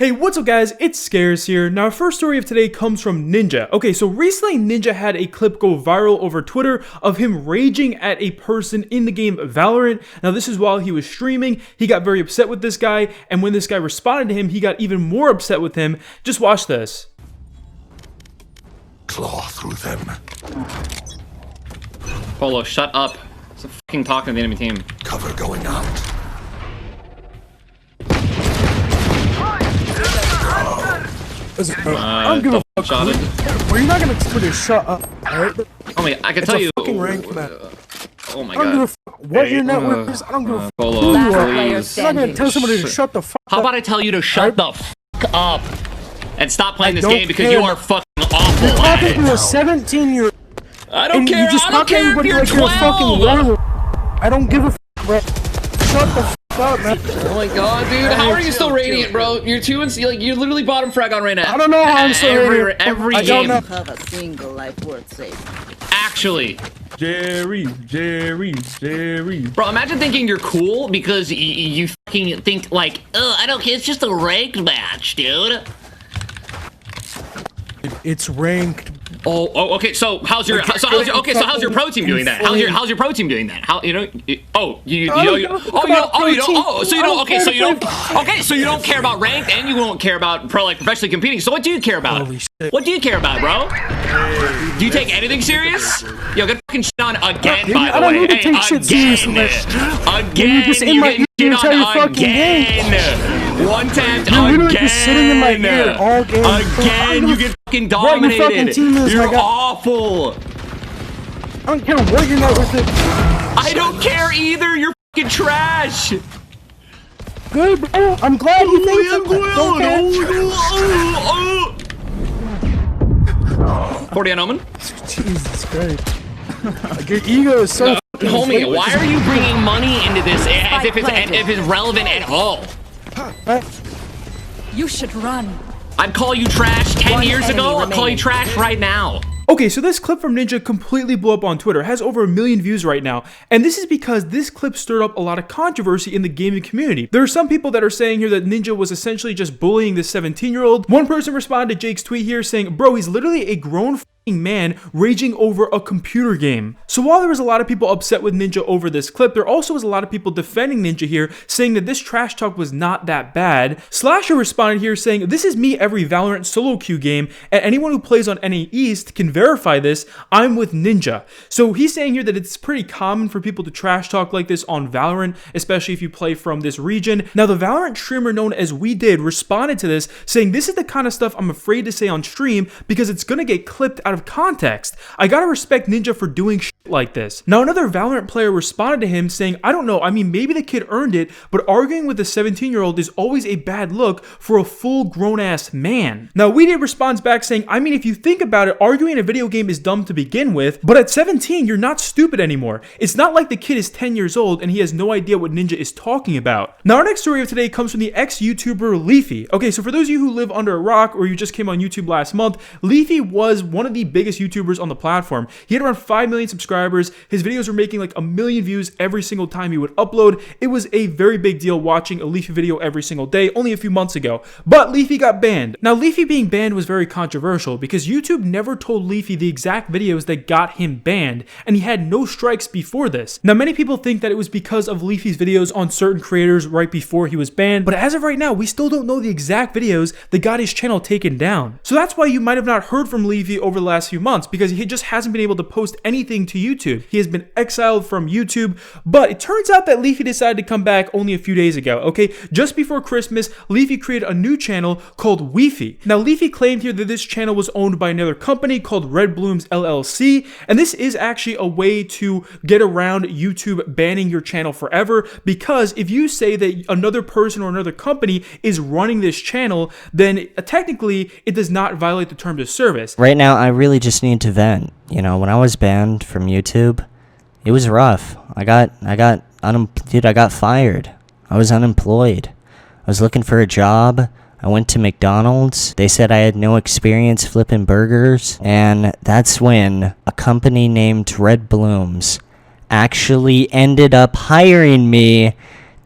Hey, what's up guys, it's Scares here. Now our first story of today comes from Ninja. Okay, so recently Ninja had a clip go viral over Twitter of him raging at a person in the game Valorant. Now this is while he was streaming. He got very upset with this guy, and when this guy responded to him, he got even more upset with him. Just watch this. Claw through them. Polo, shut up. Stop fucking talking to the enemy team. Cover going out. I don't give a fuck. Well, you're not gonna tell me to shut up, alright? Oh my, I can tell you. Fucking rank match. Oh my I don't give a god. fuck what your network is. I don't give a fuck. Polo, please. You're not gonna tell somebody to shut the fuck up. How about I tell you to shut the fuck up and stop playing this game because care. you are fucking awful You're at talking it. to a 17-year-old. I don't care. I don't care if you're 12. I don't give a fuck, bro. Shut the fuck up, man. Oh my god, dude. How are you still radiant, bro? You're 2 and like you're literally bottom frag on right now. I don't know how I'm still radiant. Every I don't game. know. Have a single life worth saving. Actually. Jerry. Bro, imagine thinking you're cool because you fucking think like, oh, I don't care, it's just a ranked match, dude. It's ranked. Oh, okay. So how's your pro team doing that? How's your pro team doing that? How you know? So you don't care about ranked and you won't care about professionally competing. So what do you care about? What do you care about, bro? Do you take anything serious? Yo, get fucking shit on again, by the way. Hey, again, you're getting shit on again. One tap You're just sitting in my ear all game. Again, you get fucking dominated. What your fucking team is, You're awful. I don't care what you're not with it. I don't care either. You're fucking trash. Good, bro. I'm glad you think that. 40 on Omen. Jesus Christ. Like, your ego is so homie, why are you bringing money into this as if it's relevant at all? You should run. I'd call you trash 10 years ago. I'd call you trash right now. Okay, so this clip from Ninja completely blew up on Twitter. It has over 1 million views right now. And this is because this clip stirred up a lot of controversy in the gaming community. There are some people that are saying here that Ninja was essentially just bullying this 17-year-old. One person responded to Jake's tweet here saying, bro, he's literally a grown man raging over a computer game. So while there was a lot of people upset with Ninja over this clip, there also was a lot of people defending Ninja here, saying that this trash talk was not that bad. Slasher responded here saying, this is me every Valorant solo queue game, and anyone who plays on NA East can verify this. I'm with Ninja. So he's saying here that it's pretty common for people to trash talk like this on Valorant, especially if you play from this region. Now the Valorant streamer known as We Did responded to this, saying this is the kind of stuff I'm afraid to say on stream because it's gonna get clipped out of context. I gotta respect Ninja for doing shit like this. Now another Valorant player responded to him saying, I don't know, I mean maybe the kid earned it, but arguing with a 17-year-old is always a bad look for a full grown-ass man. Now We Did responds back saying, I mean if you think about it, arguing in a video game is dumb to begin with, but at 17 you're not stupid anymore. It's not like the kid is 10 years old and he has no idea what Ninja is talking about. Now our next story of today comes from the ex-YouTuber Leafy. Okay, so for those of you who live under a rock or you just came on YouTube last month, Leafy was one of the biggest YouTubers on the platform. He had around 5 million subscribers. His videos were making like 1 million views every single time he would upload. It was a very big deal watching a Leafy video every single day only a few months ago. But Leafy got banned. Now Leafy being banned was very controversial because YouTube never told Leafy the exact videos that got him banned, and he had no strikes before this. Now many people think that it was because of Leafy's videos on certain creators right before he was banned, but as of right now we still don't know the exact videos that got his channel taken down. So that's why you might have not heard from Leafy over the last few months, because he just hasn't been able to post anything to YouTube. He has been exiled from YouTube, but it turns out that Leafy decided to come back only a few days ago, okay? Just before Christmas, Leafy created a new channel called Leafy. Now Leafy claimed here that this channel was owned by another company called Red Blooms LLC, and this is actually a way to get around YouTube banning your channel forever, because if you say that another person or another company is running this channel, then technically it does not violate the terms of service. Right now, I really just need to vent. You know, when I was banned from YouTube, it was rough. I got fired. I was unemployed. I was looking for a job. I went to McDonald's. They said I had no experience flipping burgers. And that's when a company named Red Blooms actually ended up hiring me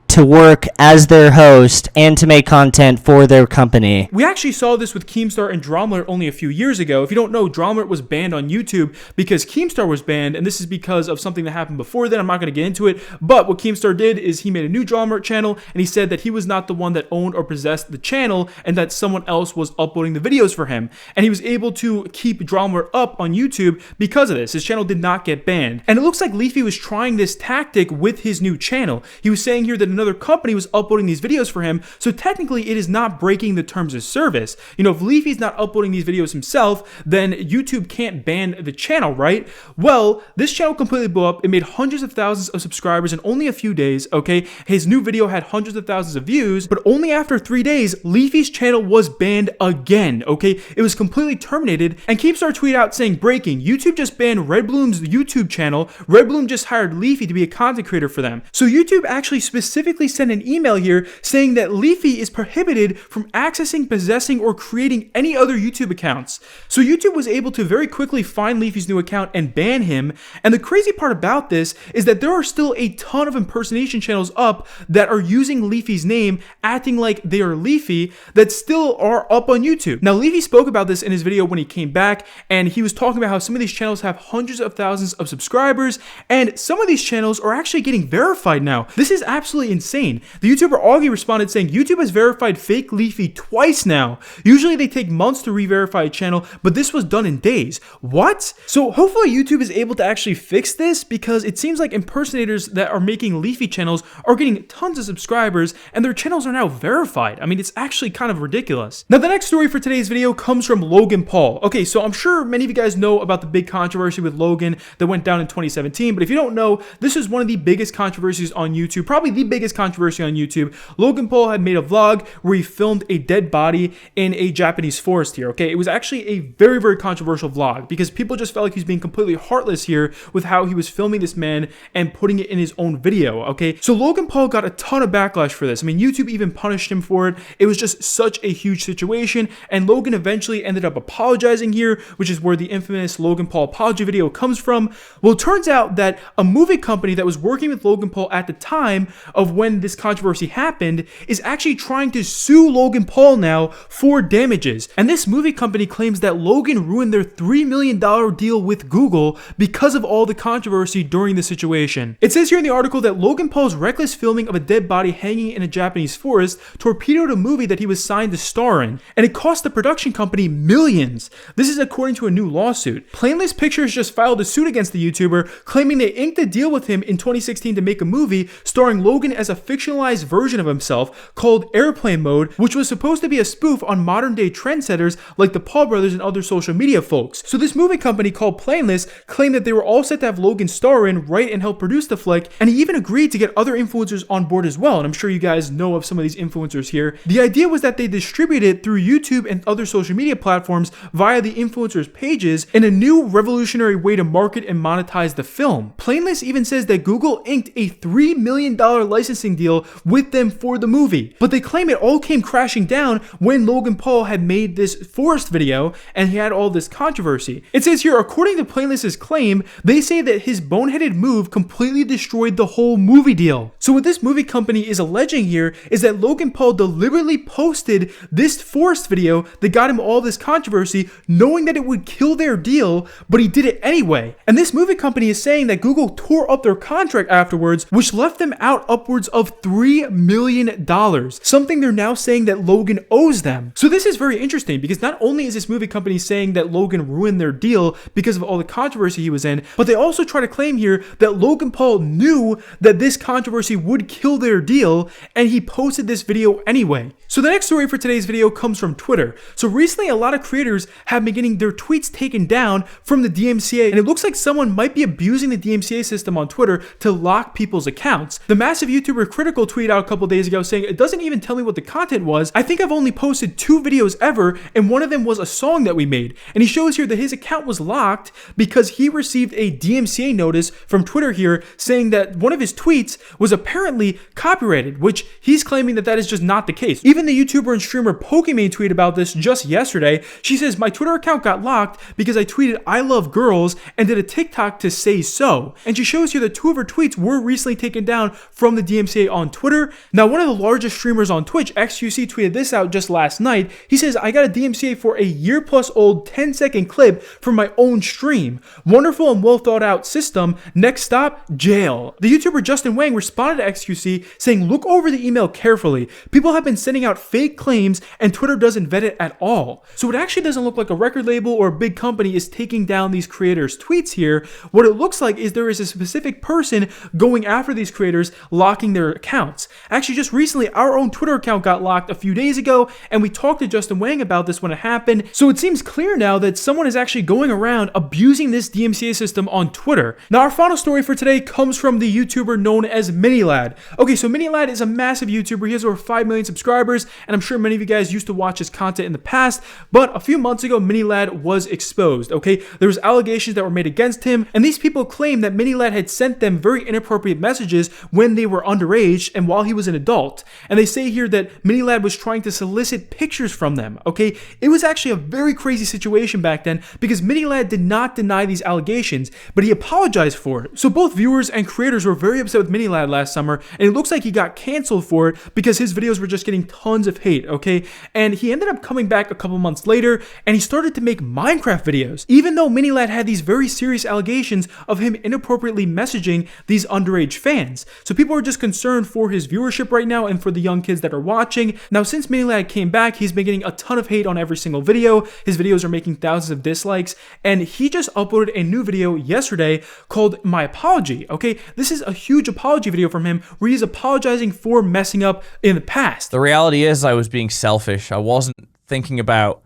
to work as their host and to make content for their company. We actually saw this with Keemstar and Drumlet only a few years ago. If you don't know, Drumlet was banned on YouTube because Keemstar was banned, and this is because of something that happened before then. I'm not going to get into it, but what Keemstar did is he made a new Drumlet channel, and he said that he was not the one that owned or possessed the channel, and that someone else was uploading the videos for him. And he was able to keep Drumlet up on YouTube because of this. His channel did not get banned. And it looks like Leafy was trying this tactic with his new channel. He was saying here that another company was uploading these videos for him, so technically it is not breaking the terms of service. You know, if Leafy's not uploading these videos himself, then YouTube can't ban the channel, right? Well, this channel completely blew up. It made hundreds of thousands of subscribers in only a few days, okay? His new video had hundreds of thousands of views, but only after 3 days, Leafy's channel was banned again, okay? It was completely terminated, and Keemstar tweeted out saying, breaking, YouTube just banned Redbloom's YouTube channel. Redbloom just hired Leafy to be a content creator for them. So YouTube actually specifically sent an email here saying that Leafy is prohibited from accessing, possessing, or creating any other YouTube accounts. So YouTube was able to very quickly find Leafy's new account and ban him. And the crazy part about this is that there are still a ton of impersonation channels up that are using Leafy's name, acting like they are Leafy, that still are up on YouTube. Now, Leafy spoke about this in his video when he came back, and he was talking about how some of these channels have hundreds of thousands of subscribers, and some of these channels are actually getting verified now. This is absolutely insane. The YouTuber Augie responded saying, YouTube has verified fake Leafy twice now. Usually they take months to re-verify a channel, but this was done in days. What? So hopefully YouTube is able to actually fix this, because it seems like impersonators that are making Leafy channels are getting tons of subscribers, and their channels are now verified. I mean, it's actually kind of ridiculous. Now, the next story for today's video comes from Logan Paul. Okay, so I'm sure many of you guys know about the big controversy with Logan that went down in 2017, but if you don't know, this is one of the biggest controversies on YouTube, probably the biggest controversy on YouTube. Logan Paul had made a vlog where he filmed a dead body in a Japanese forest here, okay? It was actually a very, very controversial vlog because people just felt like he was being completely heartless here with how he was filming this man and putting it in his own video, okay? So Logan Paul got a ton of backlash for this. I mean, YouTube even punished him for it. It was just such a huge situation, and Logan eventually ended up apologizing here, which is where the infamous Logan Paul apology video comes from. Well, it turns out that a movie company that was working with Logan Paul at the time of when this controversy happened is actually trying to sue Logan Paul now for damages. And this movie company claims that Logan ruined their $3 million deal with Google because of all the controversy during the situation. It says here in the article that Logan Paul's reckless filming of a dead body hanging in a Japanese forest torpedoed a movie that he was signed to star in, and it cost the production company millions. This is according to a new lawsuit. Plainless Pictures just filed a suit against the YouTuber, claiming they inked a deal with him in 2016 to make a movie starring Logan as a fictionalized version of himself called Airplane Mode, which was supposed to be a spoof on modern day trendsetters like the Paul brothers and other social media folks. So this movie company called Plainless claimed that they were all set to have Logan star in, write, and help produce the flick, and he even agreed to get other influencers on board as well, and I'm sure you guys know of some of these influencers here. The idea was that they distribute it through YouTube and other social media platforms via the influencers' pages in a new revolutionary way to market and monetize the film. Plainless even says that Google inked a $3 million licensing deal with them for the movie, but they claim it all came crashing down when Logan Paul had made this forest video and he had all this controversy. It says here, according to Plainless's claim, they say that his boneheaded move completely destroyed the whole movie deal. So what this movie company is alleging here is that Logan Paul deliberately posted this forest video that got him all this controversy, knowing that it would kill their deal, but he did it anyway. And this movie company is saying that Google tore up their contract afterwards, which left them out upwards of $3 million, something they're now saying that Logan owes them. So this is very interesting because not only is this movie company saying that Logan ruined their deal because of all the controversy he was in, but they also try to claim here that Logan Paul knew that this controversy would kill their deal and he posted this video anyway. So the next story for today's video comes from Twitter. So recently a lot of creators have been getting their tweets taken down from the DMCA, and it looks like someone might be abusing the DMCA system on Twitter to lock people's accounts. The massive YouTuber Critical tweeted out a couple days ago saying, it doesn't even tell me what the content was. I think I've only posted 2 videos ever, and one of them was a song that we made. And he shows here that his account was locked because he received a DMCA notice from Twitter here saying that one of his tweets was apparently copyrighted, which he's claiming that that is just not the case. Even the YouTuber and streamer Pokimane tweeted about this just yesterday. She says, my Twitter account got locked because I tweeted I love girls and did a TikTok to say so. And she shows here that 2 of her tweets were recently taken down from the DMCA on Twitter. Now, one of the largest streamers on Twitch, XQC, tweeted this out just last night. He says, I got a DMCA for a year-plus old 10-second clip from my own stream. Wonderful and well thought out system. Next stop, jail. The YouTuber Justin Wang responded to XQC saying, look over the email carefully. People have been sending out fake claims and Twitter doesn't vet it at all. So it actually doesn't look like a record label or a big company is taking down these creators' tweets here. What it looks like is there is a specific person going after these creators, locking their accounts. Actually, just recently, our own Twitter account got locked a few days ago, and we talked to Justin Wang about this when it happened. So it seems clear now that someone is actually going around abusing this DMCA system on Twitter. Now, our final story for today comes from the YouTuber known as MiniLad. Okay, so MiniLad is a massive YouTuber. He has over 5 million subscribers, and I'm sure many of you guys used to watch his content in the past, but a few months ago, MiniLad was exposed, okay? There was allegations that were made against him, and these people claim that MiniLad had sent them very inappropriate messages when they were underage and while he was an adult. And they say here that MiniLad was trying to solicit pictures from them, okay? It was actually a very crazy situation back then because MiniLad did not deny these allegations, but he apologized for it. So both viewers and creators were very upset with MiniLad last summer, and it looks like he got canceled for it because his videos were just getting tons of hate, okay? And he ended up coming back a couple months later, and he started to make Minecraft videos, even though MiniLad had these very serious allegations of him inappropriately messaging these underage fans. So people are just concerned for his viewership right now and for the young kids that are watching. Now, since MiniLad came back, he's been getting a ton of hate on every single video. His videos are making thousands of dislikes, and he just uploaded a new video yesterday called My Apology, okay? This is a huge apology video from him where he's apologizing for messing up in the past. The reality is I was being selfish. I wasn't thinking about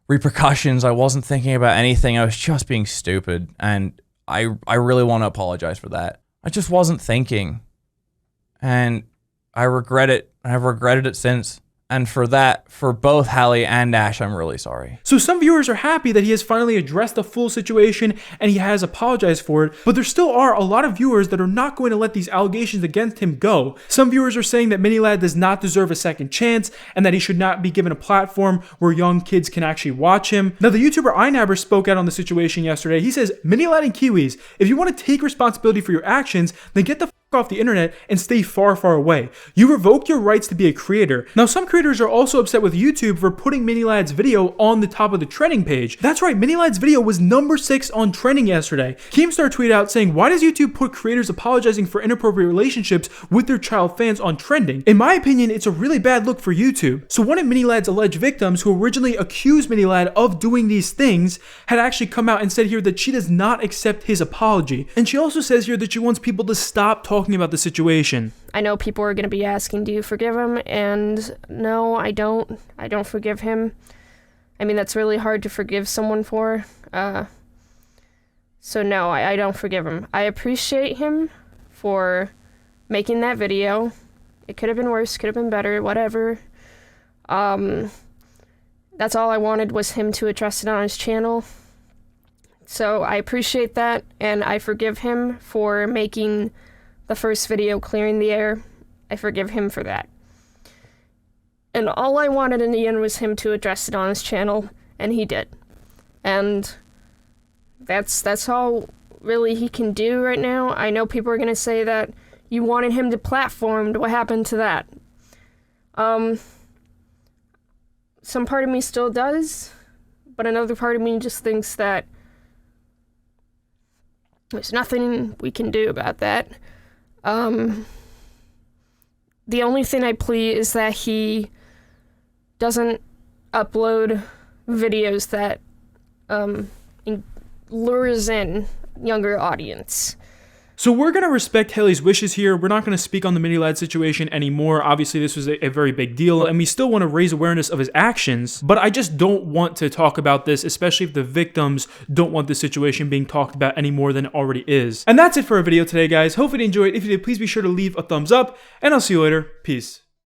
repercussions. I wasn't thinking about anything. I was just being stupid, and I really want to apologize for that. I just wasn't thinking, and I regret it. I've regretted it since. And for that, for both Hallie and Ash, I'm really sorry. So some viewers are happy that he has finally addressed the full situation and he has apologized for it, but there still are a lot of viewers that are not going to let these allegations against him go. Some viewers are saying that MiniLad does not deserve a second chance and that he should not be given a platform where young kids can actually watch him. Now, the YouTuber iNabber spoke out on the situation yesterday. He says, MiniLad and Kiwis, if you want to take responsibility for your actions, then get the f off the internet and stay far, far away. You revoked your rights to be a creator. Now, some creators are also upset with YouTube for putting MiniLad's video on the top of the trending page. That's right, MiniLad's video was number 6 on trending yesterday. Keemstar tweeted out saying, why does YouTube put creators apologizing for inappropriate relationships with their child fans on trending? In my opinion, it's a really bad look for YouTube. So one of MiniLad's alleged victims who originally accused MiniLad of doing these things had actually come out and said here that she does not accept his apology. And she also says here that she wants people to stop talking about the situation. I know people are going to be asking, do you forgive him? And no, I don't. I don't forgive him. I mean, that's really hard to forgive someone for. So no, I don't forgive him. I appreciate him for making that video. It could have been worse, could have been better, whatever. That's all I wanted was him to address it on his channel. So I appreciate that, and I forgive him for making the first video clearing the air. I forgive him for that. And all I wanted in the end was him to address it on his channel, and he did. And that's all really he can do right now. I know people are going to say that you wanted him deplatformed. What happened to that? Some part of me still does, but another part of me just thinks that there's nothing we can do about that. The only thing I plea is that he doesn't upload videos that lures in younger audience. So we're going to respect Haley's wishes here. We're not going to speak on the MiniLad situation anymore. Obviously, this was a very big deal, and we still want to raise awareness of his actions, but I just don't want to talk about this, especially if the victims don't want this situation being talked about any more than it already is. And that's it for our video today, guys. Hopefully you enjoyed. If you did, please be sure to leave a thumbs up, and I'll see you later. Peace.